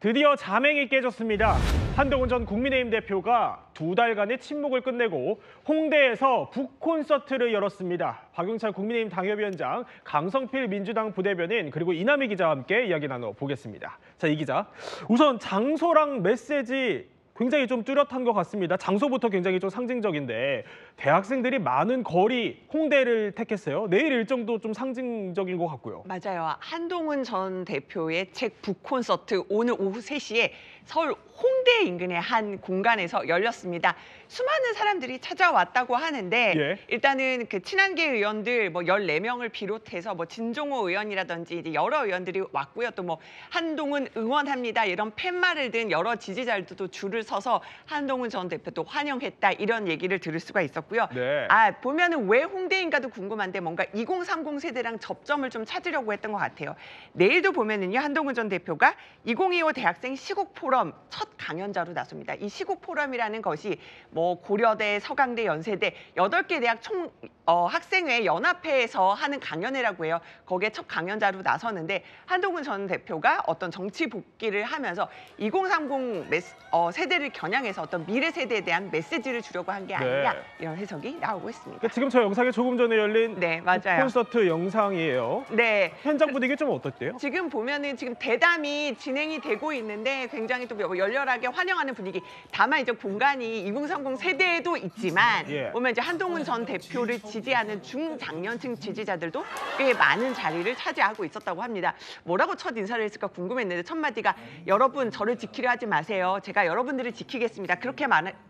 드디어 자맹이 깨졌습니다. 한동훈 전 국민의힘 대표가 2달간의 침묵을 끝내고 홍대에서 북콘서트를 열었습니다. 박용찬 국민의힘 당협위원장, 강성필 민주당 부대변인, 그리고 이남희 기자와 함께 이야기 나눠보겠습니다. 자, 이 기자, 우선 장소랑 메시지 굉장히 좀 뚜렷한 것 같습니다. 장소부터 굉장히 좀 상징적인데 대학생들이 많은 거리 홍대를 택했어요. 내일 일정도 좀 상징적인 것 같고요. 맞아요. 한동훈 전 대표의 책 북콘서트 오늘 오후 3시에 서울 홍대 인근의 한 공간에서 열렸습니다. 수많은 사람들이 찾아왔다고 하는데 예. 일단은 그 친한계 의원들 뭐 14명을 비롯해서 뭐 진종호 의원이라든지 이제 여러 의원들이 왔고요. 또 뭐 한동훈 응원합니다 이런 팻말을 든 여러 지지자들도 줄을 서서 한동훈 전 대표도 환영했다 이런 얘기를 들을 수가 있었고요. 네. 보면은 왜 홍대인가도 궁금한데 뭔가 2030 세대랑 접점을 좀 찾으려고 했던 것 같아요. 내일도 보면은요 한동훈 전 대표가 2025 대학생 시국 포럼 첫 강연자로 나섭니다. 이 시국 포럼이라는 것이 뭐 고려대, 서강대, 연세대 8개 대학 총 학생회 연합회에서 하는 강연회라고 해요. 거기에 첫 강연자로 나서는데 한동훈 전 대표가 어떤 정치 복귀를 하면서 2030 세대를 겨냥해서 어떤 미래 세대에 대한 메시지를 주려고 한 게 아니냐 이런 해석이 나오고 있습니다. 그러니까 지금 저 영상에 조금 전에 열린 맞아요. 콘서트 영상이에요. 네. 현장 분위기 좀 어떻대요? 지금 보면은 지금 대담이 진행이 되고 있는데 굉장히 또 열렬하게 환영하는 분위기. 다만 이제 공간이 2030 세대에도 있지만 보면 이제 한동훈 전 대표를 지지하는 중장년층 지지자들도 꽤 많은 자리를 차지하고 있었다고 합니다. 뭐라고 첫 인사를 했을까 궁금했는데 첫 마디가 여러분 저를 지키려 하지 마세요. 제가 여러분들을 지키겠습니다. 그렇게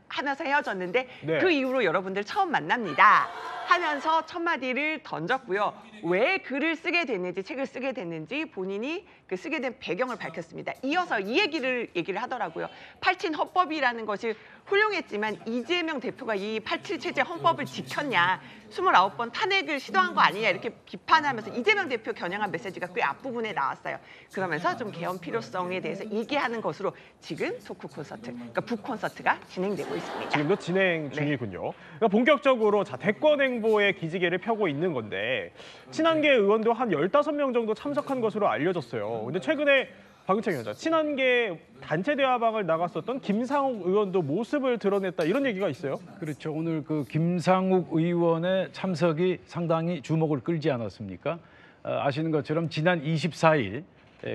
하면서 헤어졌는데 그 이후로 여러분들 처음 만납니다. 하면서 첫 마디를 던졌고요. 왜 글을 쓰게 됐는지, 책을 쓰게 됐는지 본인이 그 쓰게 된 배경을 밝혔습니다. 이어서 이 얘기를 하더라고요. 87 헌법이라는 것이 훌륭했지만 이재명 대표가 이 87 체제 헌법을 지켰냐, 29번 탄핵을 시도한 거 아니냐 이렇게 비판하면서 이재명 대표 겨냥한 메시지가 꽤 앞부분에 나왔어요. 그러면서 좀 개헌 필요성에 대해서 얘기하는 것으로 지금 토크 콘서트, 그러니까 북콘서트가 진행되고 있습니다. 지금도 진행 중이군요. 그러니까 본격적으로 대권 행보의 기지개를 펴고 있는 건데 친한계 의원도 한 15명 정도 참석한 것으로 알려졌어요. 근데 최근에 박용찬 위원장, 친한계 단체 대화방을 나갔었던 김상욱 의원도 모습을 드러냈다 이런 얘기가 있어요. 그렇죠. 오늘 그 김상욱 의원의 참석이 상당히 주목을 끌지 않았습니까? 아시는 것처럼 지난 24일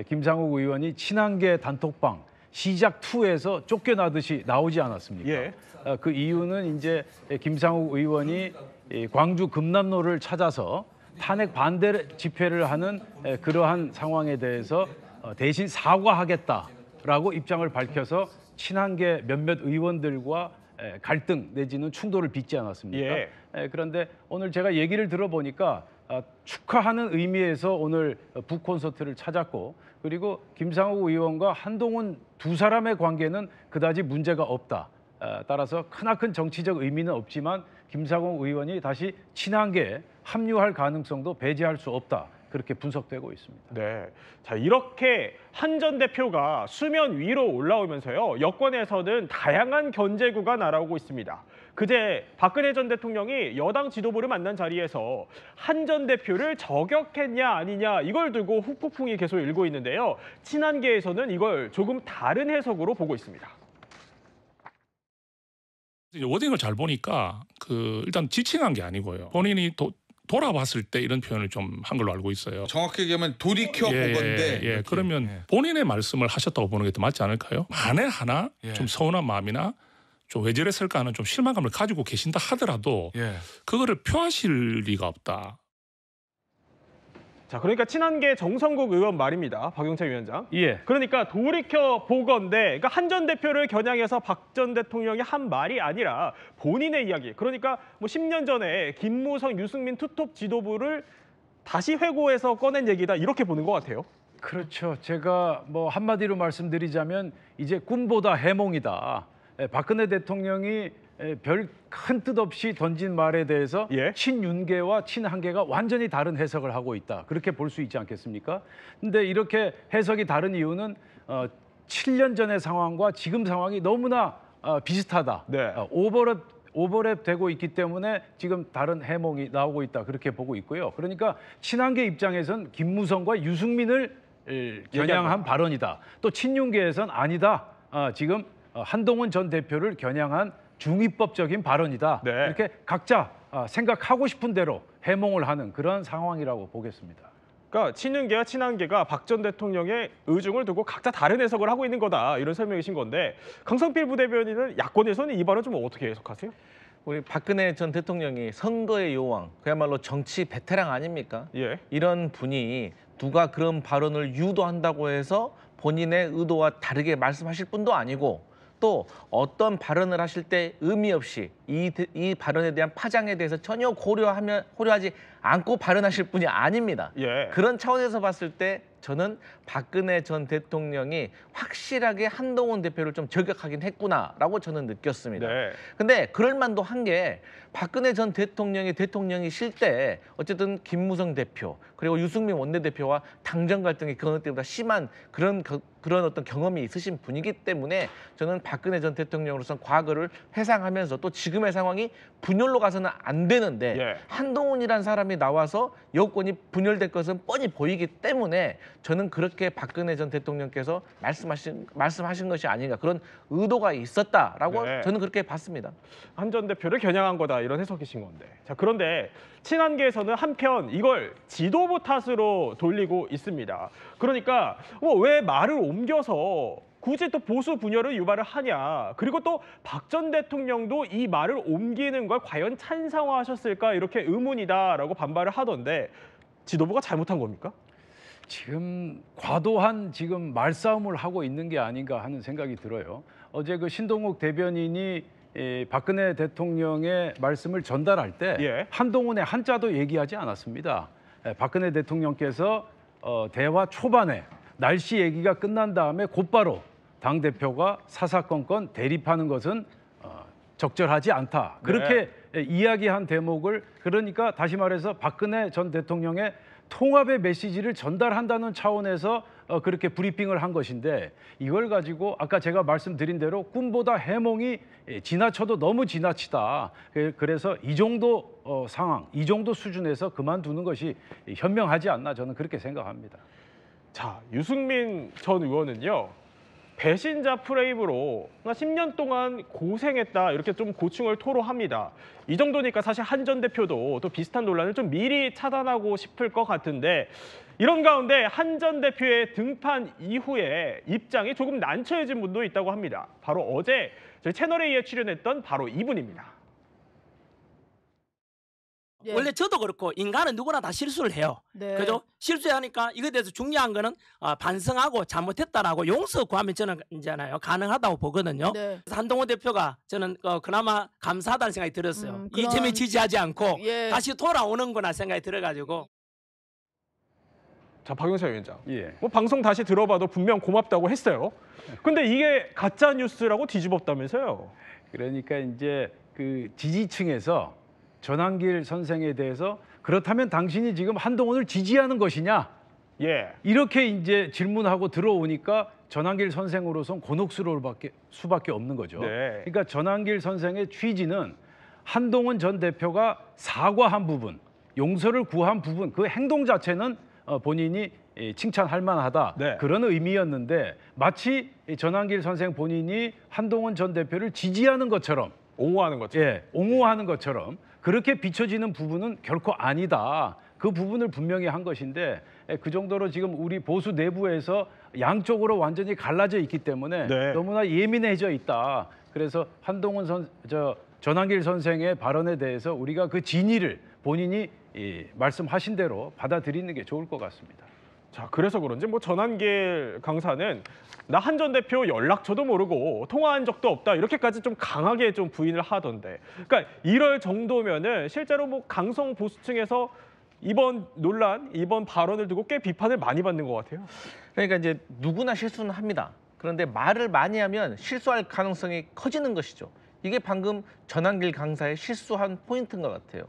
김상욱 의원이 친한계 단톡방 시작 2에서 쫓겨나듯이 나오지 않았습니까? 그 이유는 이제 김상욱 의원이 광주 금남로를 찾아서 탄핵 반대 집회를 하는 그러한 상황에 대해서 대신 사과하겠다라고 입장을 밝혀서 친한계 몇몇 의원들과 갈등 내지는 충돌을 빚지 않았습니까? 그런데 오늘 제가 얘기를 들어보니까 축하하는 의미에서 오늘 북콘서트를 찾았고 그리고 김상욱 의원과 한동훈 두 사람의 관계는 그다지 문제가 없다. 따라서 크나큰 정치적 의미는 없지만 김상욱 의원이 다시 친한계에 합류할 가능성도 배제할 수 없다. 그렇게 분석되고 있습니다. 네, 자 이렇게 한 전 대표가 수면 위로 올라오면서요. 여권에서는 다양한 견제구가 날아오고 있습니다. 그제 박근혜 전 대통령이 여당 지도부를 만난 자리에서 한 전 대표를 저격했냐 아니냐 이걸 두고 후폭풍이 계속 일고 있는데요. 친한계에서는 이걸 조금 다른 해석으로 보고 있습니다. 워딩을 잘 보니까 일단 지칭한 게 아니고요. 본인이 돌아봤을 때 이런 표현을 좀 한 걸로 알고 있어요. 정확히 얘기하면 돌이켜 본 건데. 그러면 본인의 말씀을 하셨다고 보는 게 더 맞지 않을까요? 만에 하나 좀 서운한 마음이나 좀 왜 저랬을까 하는 좀 실망감을 가지고 계신다 하더라도 그거를 표하실 리가 없다. 자, 그러니까 친한계 정성국 의원 말입니다. 박용찬 위원장. 그러니까 돌이켜 보건데, 그러니까 한 전 대표를 겨냥해서 박 전 대통령이 한 말이 아니라 본인의 이야기. 그러니까 뭐 10년 전에 김무성, 유승민 투톱 지도부를 다시 회고해서 꺼낸 얘기다 이렇게 보는 것 같아요. 그렇죠. 제가 뭐 한마디로 말씀드리자면 이제 꿈보다 해몽이다. 박근혜 대통령이 별 큰 뜻 없이 던진 말에 대해서 친윤계와 친한계가 완전히 다른 해석을 하고 있다. 그렇게 볼 수 있지 않겠습니까? 근데 이렇게 해석이 다른 이유는 7년 전의 상황과 지금 상황이 너무나 비슷하다. 오버랩 되고 있기 때문에 지금 다른 해몽이 나오고 있다. 그렇게 보고 있고요. 그러니까 친한계 입장에선 김무성과 유승민을 겨냥한 발언이다. 또 친윤계에선 아니다. 지금 한동훈 전 대표를 겨냥한 중위법적인 발언이다. 네. 이렇게 각자 생각하고 싶은 대로 해몽을 하는 그런 상황이라고 보겠습니다. 그러니까 친윤계와 친한계가 박 전 대통령의 의중을 두고 각자 다른 해석을 하고 있는 거다 이런 설명이신 건데 강성필 부대변인은 야권에서는 이 발언 좀 어떻게 해석하세요? 우리 박근혜 전 대통령이 선거의 여왕, 그야말로 정치 베테랑 아닙니까? 예. 이런 분이 누가 그런 발언을 유도한다고 해서 본인의 의도와 다르게 말씀하실 분도 아니고 또 어떤 발언을 하실 때 의미 없이 이 발언에 대한 파장에 대해서 전혀 고려하지 않고 발언하실 분이 아닙니다. 예. 그런 차원에서 봤을 때 저는 박근혜 전 대통령이 확실하게 한동훈 대표를 좀 저격하긴 했구나라고 저는 느꼈습니다. 네. 근데 그럴 만도 한 게 박근혜 전 대통령이실 때 어쨌든 김무성 대표 그리고 유승민 원내대표와 당정 갈등이 그 어느 때보다 심한 그런 어떤 경험이 있으신 분이기 때문에 저는 박근혜 전 대통령으로서는 과거를 회상하면서 또 지금의 상황이 분열로 가서는 안 되는데 예. 한동훈이라는 사람이 나와서 여권이 분열될 것은 뻔히 보이기 때문에 저는 그렇게 박근혜 전 대통령께서 말씀하신 것이 아닌가 그런 의도가 있었다라고 네. 저는 그렇게 봤습니다. 한 전 대표를 겨냥한 거다 이런 해석이신 건데. 자, 그런데 친한계에서는 한편 이걸 지도부 탓으로 돌리고 있습니다. 그러니까 왜 말을 옮겨서 굳이 또 보수 분열을 유발을 하냐. 그리고 또 박 전 대통령도 이 말을 옮기는 걸 과연 찬성하셨을까 이렇게 의문이다라고 반발을 하던데 지도부가 잘못한 겁니까? 지금 과도한 지금 말싸움을 하고 있는 게 아닌가 하는 생각이 들어요. 어제 그 신동욱 대변인이 박근혜 대통령의 말씀을 전달할 때 예. 한동훈의 한자도 얘기하지 않았습니다. 박근혜 대통령께서 대화 초반에 날씨 얘기가 끝난 다음에 곧바로 당대표가 사사건건 대립하는 것은 적절하지 않다. 그렇게 이야기한 대목을 그러니까 다시 말해서 박근혜 전 대통령의 통합의 메시지를 전달한다는 차원에서 그렇게 브리핑을 한 것인데 이걸 가지고 아까 제가 말씀드린 대로 꿈보다 해몽이 지나쳐도 너무 지나치다. 그래서 이 정도 상황, 이 정도 수준에서 그만두는 것이 현명하지 않나 저는 그렇게 생각합니다. 자, 유승민 전 의원은요. 배신자 프레임으로 10년 동안 고생했다 이렇게 좀 고충을 토로합니다. 이 정도니까 사실 한 전 대표도 또 비슷한 논란을 좀 미리 차단하고 싶을 것 같은데 이런 가운데 한 전 대표의 등판 이후에 입장이 조금 난처해진 분도 있다고 합니다. 바로 어제 저희 채널A에 출연했던 바로 이분입니다. 예. 원래 저도 그렇고 인간은 누구나 다 실수를 해요. 네. 그죠? 실수하니까 이거에 대해서 중요한 거는 반성하고 잘못했다라고 용서 구하면 저는 이제나요 가능하다고 보거든요. 네. 그래서 한동훈 대표가 저는 그나마 감사하다는 생각이 들었어요. 그런- 이점에 지지하지 않고 예. 다시 돌아오는구나 생각이 들어가지고. 자, 박용찬 위원장. 예. 방송 다시 들어봐도 분명 고맙다고 했어요. 근데 이게 가짜 뉴스라고 뒤집었다면서요? 그러니까 이제 그 지지층에서 전한길 선생에 대해서 그렇다면 당신이 지금 한동훈을 지지하는 것이냐? 예. 이렇게 이제 질문하고 들어오니까 전한길 선생으로선 곤혹스러울 수밖에 없는 거죠. 네. 그러니까 전한길 선생의 취지는 한동훈 전 대표가 사과한 부분, 용서를 구한 부분, 그 행동 자체는 본인이 칭찬할 만하다. 네. 그런 의미였는데 마치 전한길 선생 본인이 한동훈 전 대표를 지지하는 것처럼 옹호하는 거죠. 예, 옹호하는 것처럼 그렇게 비춰지는 부분은 결코 아니다. 그 부분을 분명히 한 것인데 그 정도로 지금 우리 보수 내부에서 양쪽으로 완전히 갈라져 있기 때문에 네. 너무나 예민해져 있다. 그래서 한동훈 전한길 선생의 발언에 대해서 우리가 그 진위를 본인이 말씀하신 대로 받아들이는 게 좋을 것 같습니다. 자, 그래서 그런지 전한길 강사는 나 한 전 대표 연락처도 모르고 통화한 적도 없다 이렇게까지 좀 강하게 좀 부인을 하던데, 그러니까 이럴 정도면은 실제로 강성 보수층에서 이번 논란, 이번 발언을 두고 꽤 비판을 많이 받는 것 같아요. 그러니까 이제 누구나 실수는 합니다. 그런데 말을 많이 하면 실수할 가능성이 커지는 것이죠. 이게 방금 전한길 강사의 실수한 포인트인 것 같아요.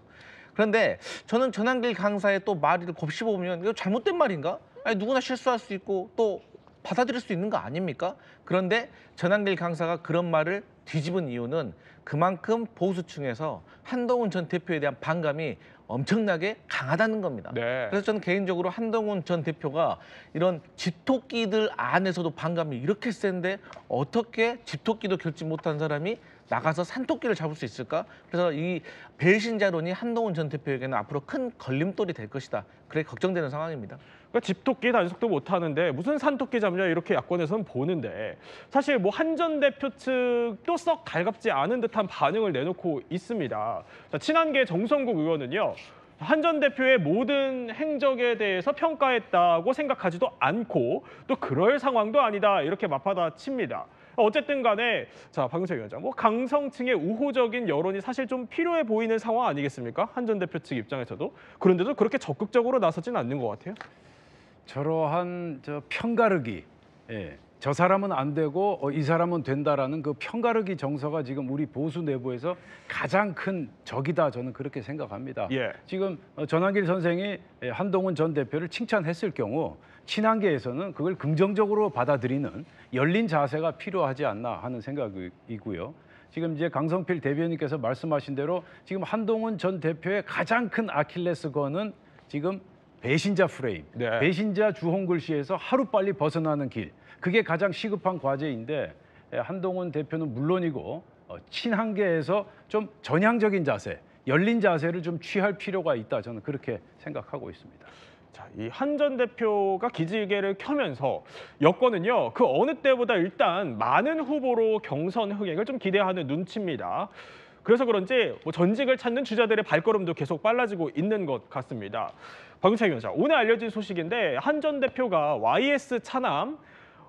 그런데 저는 전한길 강사의 또 말을 곱씹어보면 이거 잘못된 말인가? 아니 누구나 실수할 수 있고 또 받아들일 수 있는 거 아닙니까? 그런데 전한길 강사가 그런 말을 뒤집은 이유는 그만큼 보수층에서 한동훈 전 대표에 대한 반감이 엄청나게 강하다는 겁니다. 네. 그래서 저는 개인적으로 한동훈 전 대표가 이런 집토끼들 안에서도 반감이 이렇게 센데 어떻게 집토끼도 겪지 못한 사람이 나가서 산토끼를 잡을 수 있을까? 그래서 이 배신자론이 한동훈 전 대표에게는 앞으로 큰 걸림돌이 될 것이다. 그래 걱정되는 상황입니다. 그러니까 집토끼 단속도 못 하는데 무슨 산토끼 잡냐 이렇게 야권에서는 보는데 사실 뭐 한 전 대표 측도 썩 달갑지 않은 듯한 반응을 내놓고 있습니다. 자, 친한계 정성국 의원은요. 한 전 대표의 모든 행적에 대해서 평가했다고 생각하지도 않고 또 그럴 상황도 아니다 이렇게 맞받아칩니다. 어쨌든 간에 자 박용철 위원장 뭐 강성층의 우호적인 여론이 사실 좀 필요해 보이는 상황 아니겠습니까? 한 전 대표 측 입장에서도 그런데도 그렇게 적극적으로 나서진 않는 것 같아요. 저러한 편가르기, 저 사람은 안 되고 이 사람은 된다라는 그 편가르기 정서가 지금 우리 보수 내부에서 가장 큰 적이다 저는 그렇게 생각합니다. 예. 지금 전한길 선생이 한동훈 전 대표를 칭찬했을 경우 친한계에서는 그걸 긍정적으로 받아들이는 열린 자세가 필요하지 않나 하는 생각이고요. 지금 이제 강성필 대변인께서 말씀하신 대로 지금 한동훈 전 대표의 가장 큰 아킬레스건은 지금 배신자 프레임, 네. 배신자 주홍글씨에서 하루빨리 벗어나는 길. 그게 가장 시급한 과제인데 한동훈 대표는 물론이고 친한계에서 좀 전향적인 자세, 열린 자세를 좀 취할 필요가 있다. 저는 그렇게 생각하고 있습니다. 자, 이 한 전 대표가 기지개를 켜면서 여권은요 그 어느 때보다 일단 많은 후보로 경선 흥행을 좀 기대하는 눈치입니다. 그래서 그런지 뭐 전직을 찾는 주자들의 발걸음도 계속 빨라지고 있는 것 같습니다. 박용철 위원장, 오늘 알려진 소식인데 한 전 대표가 YS 차남,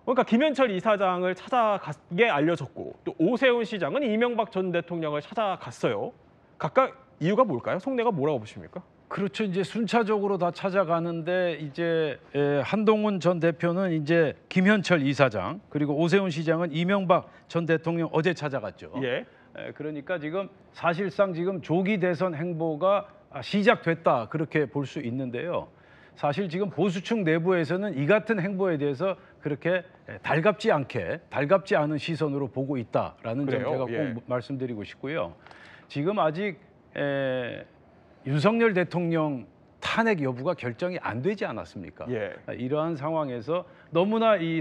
그러니까 김현철 이사장을 찾아가게 알려졌고 또 오세훈 시장은 이명박 전 대통령을 찾아갔어요. 각각 이유가 뭘까요? 속내가 뭐라고 보십니까? 그렇죠. 이제 순차적으로 다 찾아가는데 이제 한동훈 전 대표는 이제 김현철 이사장 그리고 오세훈 시장은 이명박 전 대통령 어제 찾아갔죠. 예. 그러니까 지금 사실상 지금 조기 대선 행보가 시작됐다 그렇게 볼 수 있는데요. 사실 지금 보수층 내부에서는 이 같은 행보에 대해서 그렇게 달갑지 않은 시선으로 보고 있다라는 점 제가 꼭 말씀드리고 싶고요. 지금 아직 윤석열 대통령 탄핵 여부가 결정이 안 되지 않았습니까? 예. 이러한 상황에서 너무나 이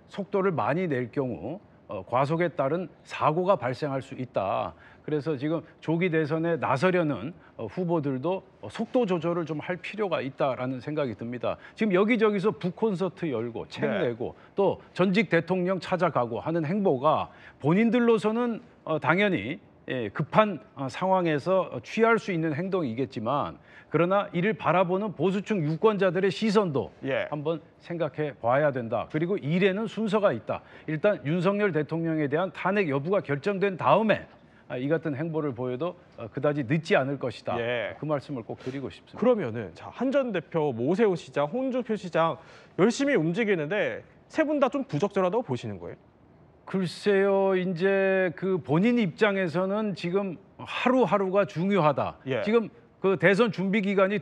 속도를 많이 낼 경우 과속에 따른 사고가 발생할 수 있다. 그래서 지금 조기 대선에 나서려는 후보들도 속도 조절을 좀 할 필요가 있다라는 생각이 듭니다. 지금 여기저기서 북콘서트 열고 책 내고 또 전직 대통령 찾아가고 하는 행보가 본인들로서는 당연히 급한 상황에서 취할 수 있는 행동이겠지만 그러나 이를 바라보는 보수층 유권자들의 시선도 한번 생각해 봐야 된다. 그리고 일에는 순서가 있다. 일단 윤석열 대통령에 대한 탄핵 여부가 결정된 다음에 이 같은 행보를 보여도 그다지 늦지 않을 것이다. 그 말씀을 꼭 드리고 싶습니다. 그러면은 한 전 대표, 오세훈 시장, 홍준표 시장 열심히 움직이는데 세 분 다 좀 부적절하다고 보시는 거예요? 글쎄요, 이제 그 본인 입장에서는 지금 하루하루가 중요하다. 지금 그 대선 준비 기간이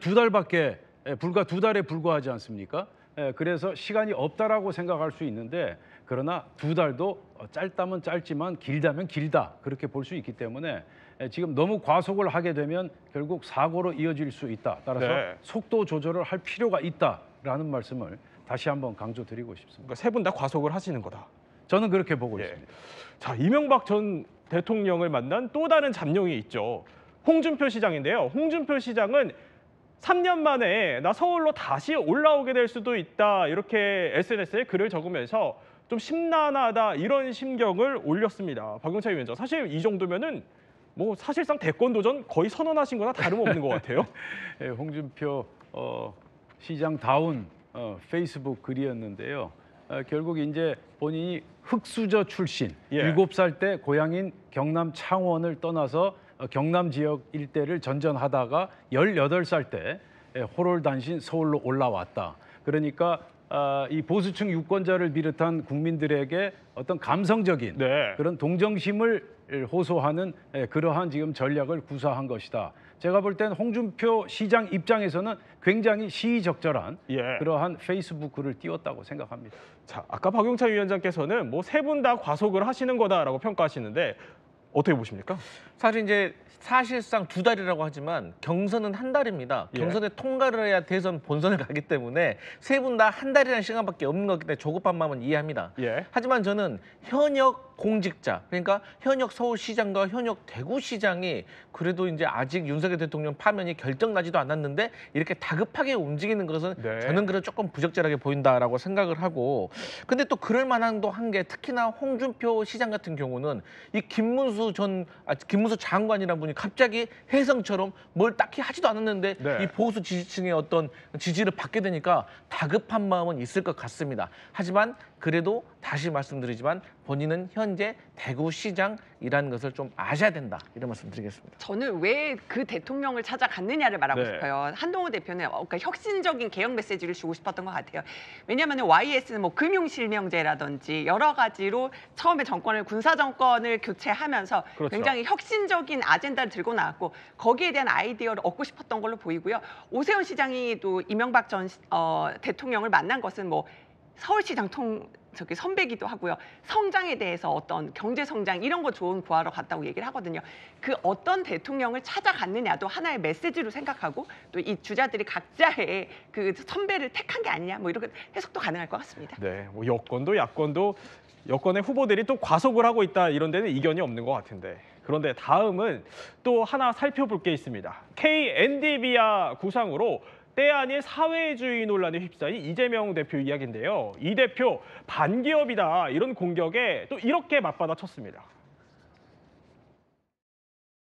불과 두 달에 불과하지 않습니까? 그래서 시간이 없다라고 생각할 수 있는데 그러나 두 달도 짧다면 짧지만 길다면 길다 그렇게 볼 수 있기 때문에 지금 너무 과속을 하게 되면 결국 사고로 이어질 수 있다. 따라서 속도 조절을 할 필요가 있다라는 말씀을 다시 한번 강조드리고 싶습니다. 그러니까 세 분 다 과속을 하시는 거다. 저는 그렇게 보고 있습니다. 자, 이명박 전 대통령을 만난 또 다른 잠룡이 있죠. 홍준표 시장인데요. 홍준표 시장은 3년 만에 나 서울로 다시 올라오게 될 수도 있다. 이렇게 SNS에 글을 적으면서 좀 심란하다 이런 심경을 올렸습니다. 박용철 위원장, 사실 이 정도면은 뭐 사실상 대권 도전 거의 선언하신 거나 다름없는 것 같아요. 홍준표 시장다운 페이스북 글이었는데요. 결국 이제 본인이 흑수저 출신, 7살 때 고향인 경남 창원을 떠나서 경남 지역 일대를 전전하다가 18살 때 호롤단신 서울로 올라왔다. 그러니까 이 보수층 유권자를 비롯한 국민들에게 어떤 감성적인 그런 동정심을 호소하는 그러한 지금 전략을 구사한 것이다. 제가 볼 땐 홍준표 시장 입장에서는 굉장히 시의적절한 그러한 페이스북 글을 띄웠다고 생각합니다. 자, 아까 박용철 위원장께서는 뭐 세 분 다 과속을 하시는 거다라고 평가하시는데 어떻게 보십니까? 사실 이제 사실상 2달이라고 하지만 경선은 1달입니다. 예. 경선에 통과를 해야 대선 본선을 가기 때문에 세 분 다 1달이라는 시간밖에 없는 거기 때문에 조급한 마음은 이해합니다. 예. 하지만 저는 현역 공직자, 그러니까 현역 서울시장과 현역 대구시장이 그래도 이제 아직 윤석열 대통령 파면이 결정나지도 않았는데 이렇게 다급하게 움직이는 것은 네. 저는 그래도 조금 부적절하게 보인다라고 생각을 하고, 근데 또 그럴 만한도 한 게 특히나 홍준표 시장 같은 경우는 이 김문수 장관이라는 분이 갑자기 혜성처럼 뭘 딱히 하지도 않았는데 네. 이 보수 지지층의 어떤 지지를 받게 되니까 다급한 마음은 있을 것 같습니다. 하지만 그래도 다시 말씀드리지만 본인은 현재 대구시장이라는 것을 좀 아셔야 된다, 이런 말씀 드리겠습니다. 저는 왜 그 대통령을 찾아갔느냐를 말하고 네. 싶어요. 한동훈 대표는 그러니까 혁신적인 개혁 메시지를 주고 싶었던 것 같아요. 왜냐하면 YS는 뭐 금융실명제라든지 여러 가지로 처음에 정권을 군사 정권을 교체하면서 그렇죠. 굉장히 혁신적인 아젠다를 들고 나왔고 거기에 대한 아이디어를 얻고 싶었던 걸로 보이고요. 오세훈 시장이 또 이명박 전 대통령을 만난 것은 뭐 서울시장 선배기도 하고요. 성장에 대해서 어떤 경제 성장 이런 거 좋은 구하러 갔다고 얘기를 하거든요. 그 어떤 대통령을 찾아갔느냐도 하나의 메시지로 생각하고 또 이 주자들이 각자의 그 선배를 택한 게 아니냐 뭐 이렇게 해석도 가능할 것 같습니다. 네, 뭐 여권도 야권도 여권의 후보들이 또 과속을 하고 있다 이런 데는 이견이 없는 것 같은데, 그런데 다음은 또 하나 살펴볼 게 있습니다. KND비아 구상으로 때 아닌 사회주의 논란에 휩싸인 이재명 대표 이야기인데요. 이 대표 반기업이다 이런 공격에 또 이렇게 맞받아쳤습니다.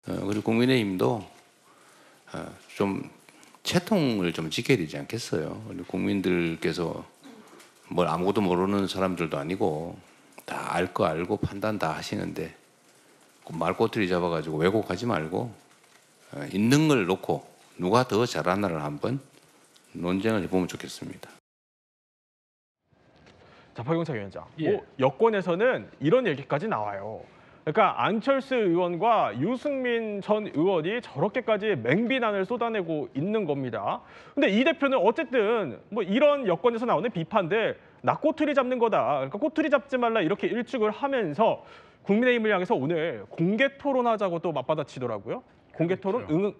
그리고 국민의힘도 좀 채통을 좀 지켜야 되지 않겠어요. 국민들께서 뭘 아무것도 모르는 사람들도 아니고 다 알 거 알고 판단 다 하시는데 말꼬투리 잡아가지고 왜곡하지 말고 있는 걸 놓고 누가 더 잘하나를 한번 논쟁을 해보면 좋겠습니다. 자, 박용석 위원장, 예. 뭐 여권에서는 이런 얘기까지 나와요. 그러니까 안철수 의원과 유승민 전 의원이 저렇게까지 맹비난을 쏟아내고 있는 겁니다. 근데 이 대표는 어쨌든 뭐 이런 여권에서 나오는 비판들 나 꼬투리 잡는 거다, 그러니까 꼬투리 잡지 말라 이렇게 일축을 하면서 국민의힘을 향해서 오늘 공개 토론하자고 또 맞받아치더라고요. 공개 토론 그렇죠.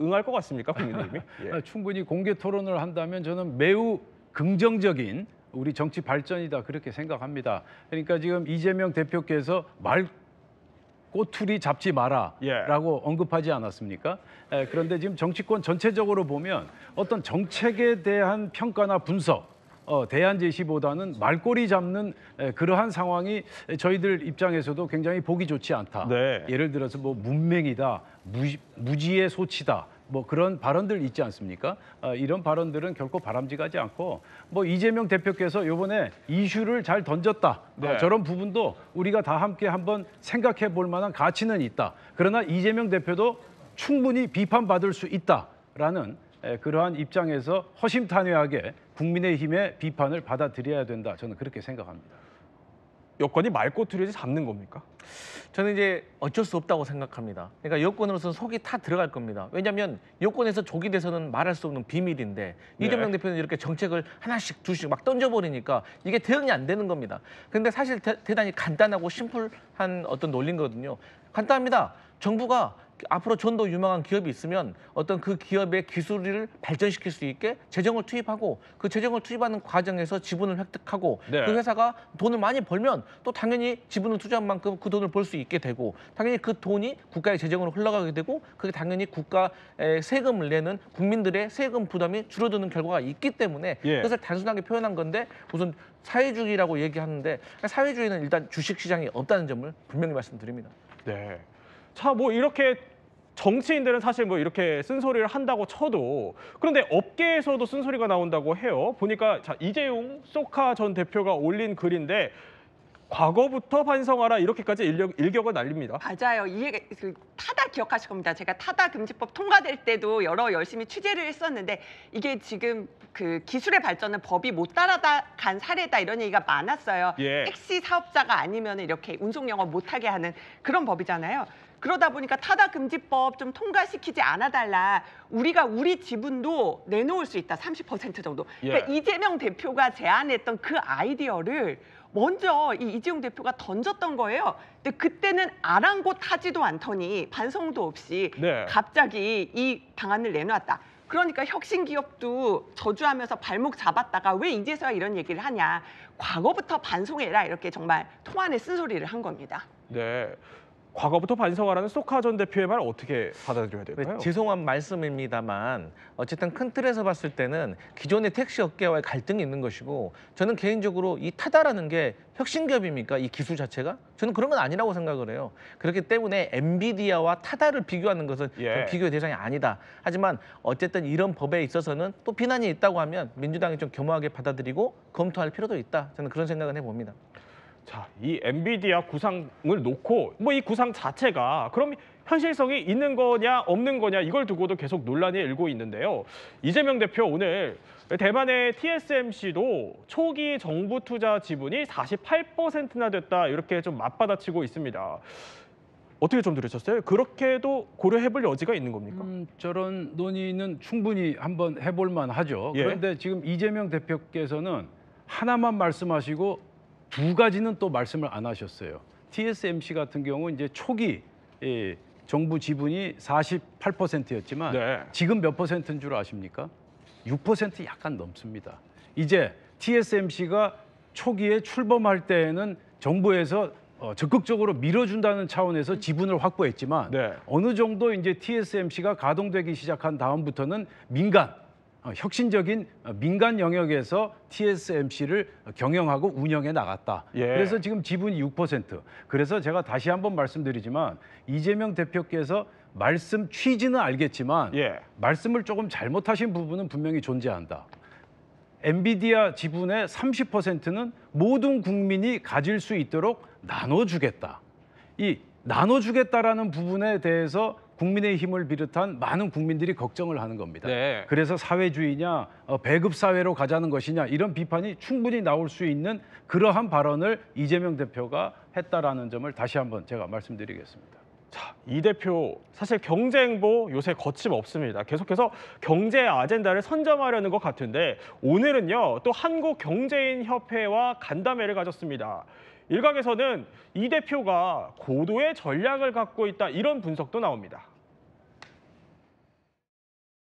응할 것 같습니까, 국민의힘이? 예. 충분히 공개 토론을 한다면 저는 매우 긍정적인 우리 정치 발전이다, 그렇게 생각합니다. 그러니까 지금 이재명 대표께서 꼬투리 잡지 마라라고 언급하지 않았습니까? 그런데 지금 정치권 전체적으로 보면 어떤 정책에 대한 평가나 분석, 대안 제시보다는 말꼬리 잡는 그러한 상황이 저희들 입장에서도 굉장히 보기 좋지 않다. 네. 예를 들어서 뭐 문맹이다, 무지의 소치다, 뭐 그런 발언들 있지 않습니까? 이런 발언들은 결코 바람직하지 않고, 뭐 이재명 대표께서 이번에 이슈를 잘 던졌다. 네. 저런 부분도 우리가 다 함께 한번 생각해 볼 만한 가치는 있다. 그러나 이재명 대표도 충분히 비판받을 수 있다라는 그러한 입장에서 허심탄회하게 국민의힘의 비판을 받아들여야 된다. 저는 그렇게 생각합니다. 여권이 말꼬투리를 잡는 겁니까? 저는 이제 어쩔 수 없다고 생각합니다. 그러니까 여권으로서는 속이 타 들어갈 겁니다. 왜냐하면 여권에서 조기 대선은 말할 수 없는 비밀인데 이재명 대표는 이렇게 정책을 하나씩 두씩 막 던져버리니까 이게 대응이 안 되는 겁니다. 그런데 사실 대단히 간단하고 심플한 어떤 논리거든요. 간단합니다. 정부가 앞으로 좀 더 유망한 기업이 있으면 어떤 그 기업의 기술을 발전시킬 수 있게 재정을 투입하고 그 재정을 투입하는 과정에서 지분을 획득하고 네. 그 회사가 돈을 많이 벌면 또 당연히 지분을 투자한 만큼 그 돈을 벌 수 있게 되고 당연히 그 돈이 국가의 재정으로 흘러가게 되고 그게 당연히 국가의 세금을 내는 국민들의 세금 부담이 줄어드는 결과가 있기 때문에 그것을 단순하게 표현한 건데 무슨 사회주의라고 얘기하는데 사회주의는 일단 주식시장이 없다는 점을 분명히 말씀드립니다. 네. 자, 뭐 이렇게 정치인들은 사실 뭐 이렇게 쓴소리를 한다고 쳐도, 그런데 업계에서도 쓴소리가 나온다고 해요. 보니까 자, 이재용 소카 전 대표가 올린 글인데 과거부터 반성하라 이렇게까지 일격을 날립니다. 맞아요. 이게 타다 기억하실 겁니다. 제가 타다 금지법 통과될 때도 열심히 취재를 했었는데 이게 지금 그 기술의 발전은 법이 못 따라간 사례다 이런 얘기가 많았어요. 택시 사업자가 아니면 이렇게 운송 영업 못하게 하는 그런 법이잖아요. 그러다 보니까 타다 금지법 좀 통과시키지 않아달라. 우리가 우리 지분도 내놓을 수 있다. 30% 정도. 그러니까 이재명 대표가 제안했던 그 아이디어를 먼저 이 이재용 대표가 던졌던 거예요. 근데 그때는 아랑곳하지도 않더니 반성도 없이 네. 갑자기 이 방안을 내놨다. 그러니까 혁신 기업도 저주하면서 발목 잡았다가 왜 이제서야 이런 얘기를 하냐. 과거부터 반성해라 이렇게 정말 통 안에 쓴소리를 한 겁니다. 네. 과거부터 반성하라는 소카 전 대표의 말 어떻게 받아들여야 될까요? 죄송한 말씀입니다만 어쨌든 큰 틀에서 봤을 때는 기존의 택시 업계와의 갈등이 있는 것이고 저는 개인적으로 이 타다라는 게 혁신기업입니까? 이 기술 자체가? 저는 그런 건 아니라고 생각을 해요. 그렇기 때문에 엔비디아와 타다를 비교하는 것은 예. 비교의 대상이 아니다. 하지만 어쨌든 이런 법에 있어서는 또 비난이 있다고 하면 민주당이 좀 겸허하게 받아들이고 검토할 필요도 있다. 저는 그런 생각은 해봅니다. 자, 이 엔비디아 구상을 놓고 뭐 이 구상 자체가 그럼 현실성이 있는 거냐 없는 거냐 이걸 두고도 계속 논란이 일고 있는데요. 이재명 대표 오늘 대만의 TSMC도 초기 정부 투자 지분이 48%나 됐다 이렇게 좀 맞받아치고 있습니다. 어떻게 좀 들으셨어요? 그렇게도 고려해볼 여지가 있는 겁니까? 저런 논의는 충분히 한번 해볼 만하죠. 예. 그런데 지금 이재명 대표께서는 하나만 말씀하시고 두 가지는 또 말씀을 안 하셨어요. TSMC 같은 경우 이제 초기 정부 지분이 48%였지만 네. 지금 몇 퍼센트인 줄 아십니까? 6% 약간 넘습니다. 이제 TSMC가 초기에 출범할 때에는 정부에서 적극적으로 밀어준다는 차원에서 지분을 확보했지만 네. 어느 정도 이제 TSMC가 가동되기 시작한 다음부터는 혁신적인 민간 영역에서 TSMC를 경영하고 운영해 나갔다. 예. 그래서 지금 지분이 6%. 그래서 제가 다시 한번 말씀드리지만 이재명 대표께서 말씀 취지는 알겠지만 예. 말씀을 조금 잘못하신 부분은 분명히 존재한다. 엔비디아 지분의 30%는 모든 국민이 가질 수 있도록 나눠주겠다. 이 나눠주겠다라는 부분에 대해서 국민의힘을 비롯한 많은 국민들이 걱정을 하는 겁니다. 네. 그래서 사회주의냐, 배급 사회로 가자는 것이냐 이런 비판이 충분히 나올 수 있는 그러한 발언을 이재명 대표가 했다라는 점을 다시 한번 제가 말씀드리겠습니다. 자, 이 대표 사실 경제 행보 요새 거침없습니다. 계속해서 경제 아젠다를 선점하려는 것 같은데 오늘은요 또 한국경제인협회와 간담회를 가졌습니다. 일각에서는 이 대표가 고도의 전략을 갖고 있다 이런 분석도 나옵니다.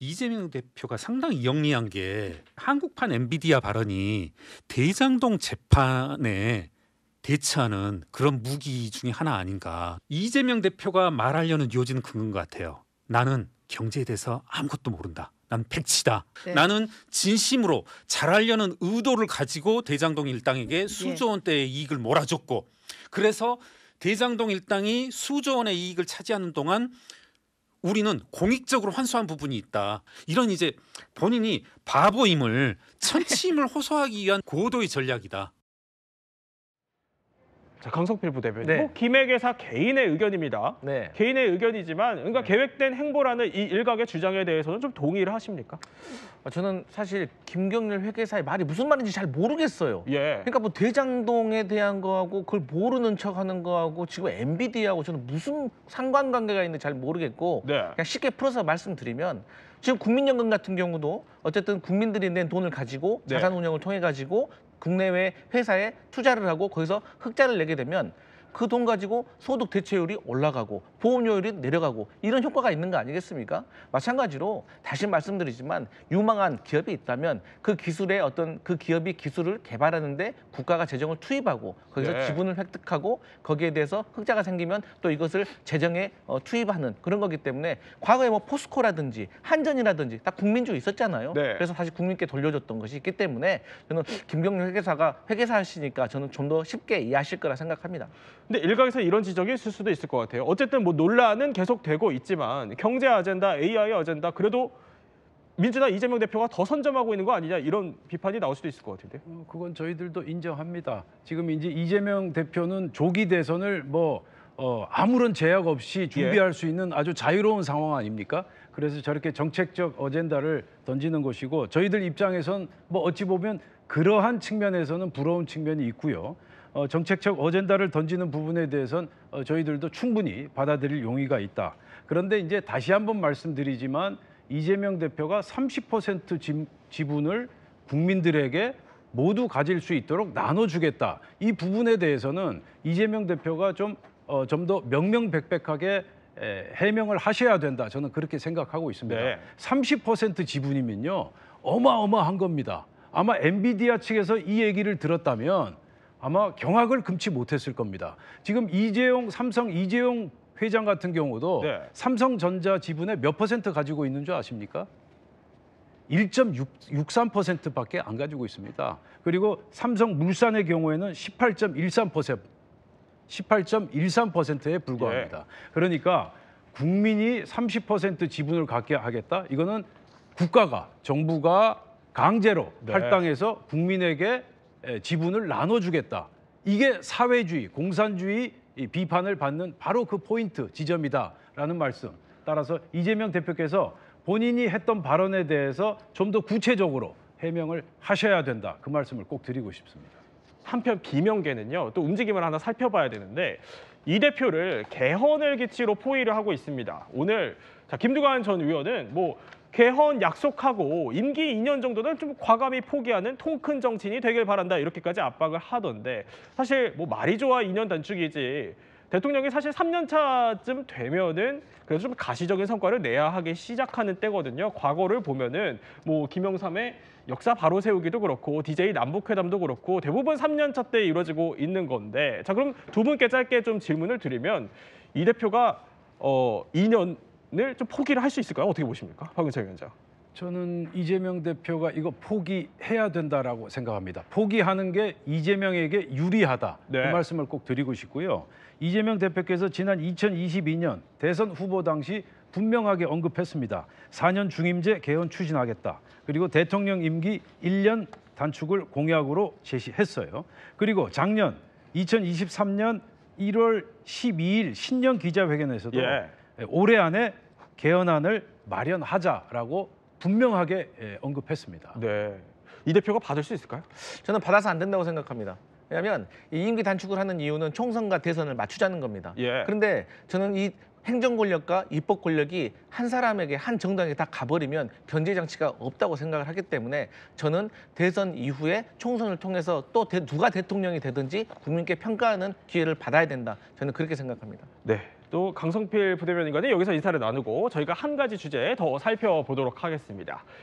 이재명 대표가 상당히 영리한 게 한국판 엔비디아 발언이 대장동 재판에 대처하는 그런 무기 중에 하나 아닌가. 이재명 대표가 말하려는 요지는 그건 것 같아요. 나는 경제에 대해서 아무것도 모른다. 난 백치다. 네. 나는 진심으로 잘하려는 의도를 가지고 대장동 일당에게 수조 원대의 이익을 몰아줬고 그래서 대장동 일당이 수조 원의 이익을 차지하는 동안 우리는 공익적으로 환수한 부분이 있다. 이런 이제 본인이 바보임을 천치임을 호소하기 위한 고도의 전략이다. 자, 강성필 부대변인, 네. 뭐 김해계사 개인의 의견입니다. 네. 개인의 의견이지만 그러니까 계획된 행보라는 이 일각의 주장에 대해서는 좀 동의를 하십니까? 저는 사실 김경률 회계사의 말이 무슨 말인지 잘 모르겠어요. 예. 그러니까 뭐 대장동에 대한 거하고 그걸 모르는 척하는 거하고 지금 엔비디아하고 저는 무슨 상관관계가 있는지 잘 모르겠고 네. 그냥 쉽게 풀어서 말씀드리면 지금 국민연금 같은 경우도 어쨌든 국민들이 낸 돈을 가지고 네. 자산 운영을 통해 가지고 국내외 회사에 투자를 하고 거기서 흑자를 내게 되면 그 돈 가지고 소득 대체율이 올라가고 보험료율이 내려가고 이런 효과가 있는 거 아니겠습니까? 마찬가지로 다시 말씀드리지만 유망한 기업이 있다면 그 기술의 어떤 그 기업이 기술을 개발하는데 국가가 재정을 투입하고 거기서 네. 지분을 획득하고 거기에 대해서 흑자가 생기면 또 이것을 재정에 투입하는 그런 거기 때문에 과거에 뭐 포스코라든지 한전이라든지 다 국민주의 있었잖아요. 네. 그래서 다시 국민께 돌려줬던 것이 있기 때문에 저는 김경률 회계사가 회계사시니까 저는 좀 더 쉽게 이해하실 거라 생각합니다. 근데 일각에서 이런 지적이 있을 수도 있을 것 같아요. 어쨌든 뭐 논란은 계속되고 있지만 경제 아젠다, AI 아젠다 그래도 민주당 이재명 대표가 더 선점하고 있는 거 아니냐 이런 비판이 나올 수도 있을 것 같은데. 그건 저희들도 인정합니다. 지금 이제 이재명 대표는 조기 대선을 아무런 제약 없이 준비할 수 있는 아주 자유로운 상황 아닙니까? 그래서 저렇게 정책적 어젠다를 던지는 것이고 저희들 입장에선 어찌 보면 그러한 측면에서는 부러운 측면이 있고요. 정책적 어젠다를 던지는 부분에 대해서는 저희들도 충분히 받아들일 용의가 있다. 그런데 이제 다시 한번 말씀드리지만 이재명 대표가 30% 지분을 국민들에게 모두 가질 수 있도록 나눠주겠다. 이 부분에 대해서는 이재명 대표가 좀 더 명명백백하게 해명을 하셔야 된다. 저는 그렇게 생각하고 있습니다. 네. 30% 지분이면요. 어마어마한 겁니다. 아마 엔비디아 측에서 이 얘기를 들었다면 아마 경악을 금치 못했을 겁니다. 지금 삼성 이재용 회장 같은 경우도 네. 삼성전자 지분의 몇 퍼센트 가지고 있는 줄 아십니까? 1.63%밖에 안 가지고 있습니다. 그리고 삼성물산의 경우에는 18.13%에 불과합니다. 그러니까 국민이 30% 지분을 갖게 하겠다. 이거는 국가가, 정부가 강제로 할당해서 국민에게 지분을 나눠주겠다. 이게 사회주의, 공산주의 비판을 받는 바로 그 포인트 지점이다라는 말씀. 따라서 이재명 대표께서 본인이 했던 발언에 대해서 좀 더 구체적으로 해명을 하셔야 된다. 그 말씀을 꼭 드리고 싶습니다. 한편 비명계는요, 또 움직임을 하나 살펴봐야 되는데 이 대표를 개헌을 기치로 포위를 하고 있습니다. 오늘 김두관 전 의원은 개헌 약속하고 임기 2년 정도는 좀 과감히 포기하는 통 큰 정치인이 되길 바란다 이렇게까지 압박을 하던데 사실 말이 좋아 2년 단축이지 대통령이 사실 3년 차쯤 되면은 그래서 좀 가시적인 성과를 내야 하기 시작하는 때거든요. 과거를 보면은 김영삼의 역사 바로 세우기도 그렇고 DJ 남북회담도 그렇고 대부분 3년 차 때 이루어지고 있는 건데 자 그럼 두 분께 짧게 좀 질문을 드리면 이 대표가 2년을 좀 포기를 할 수 있을까요? 어떻게 보십니까? 박은철 위원장. 저는 이재명 대표가 이거 포기해야 된다라고 생각합니다. 포기하는 게 이재명에게 유리하다. 네. 그 말씀을 꼭 드리고 싶고요. 이재명 대표께서 지난 2022년 대선 후보 당시 분명하게 언급했습니다. 4년 중임제 개헌 추진하겠다. 그리고 대통령 임기 1년 단축을 공약으로 제시했어요. 그리고 작년 2023년 1월 12일 신년 기자회견에서도 올해 안에 개헌안을 마련하자라고 분명하게 언급했습니다. 네, 이 대표가 받을 수 있을까요? 저는 받아서 안 된다고 생각합니다. 왜냐하면 이 임기 단축을 하는 이유는 총선과 대선을 맞추자는 겁니다. 그런데 저는 이 행정 권력과 입법 권력이 한 사람에게 한 정당에게 다 가버리면 견제 장치가 없다고 생각을 하기 때문에 저는 대선 이후에 총선을 통해서 또 누가 대통령이 되든지 국민께 평가하는 기회를 받아야 된다. 저는 그렇게 생각합니다. 네. 또 강성필 부대변인과는 여기서 인사를 나누고 저희가 한 가지 주제 더 살펴보도록 하겠습니다.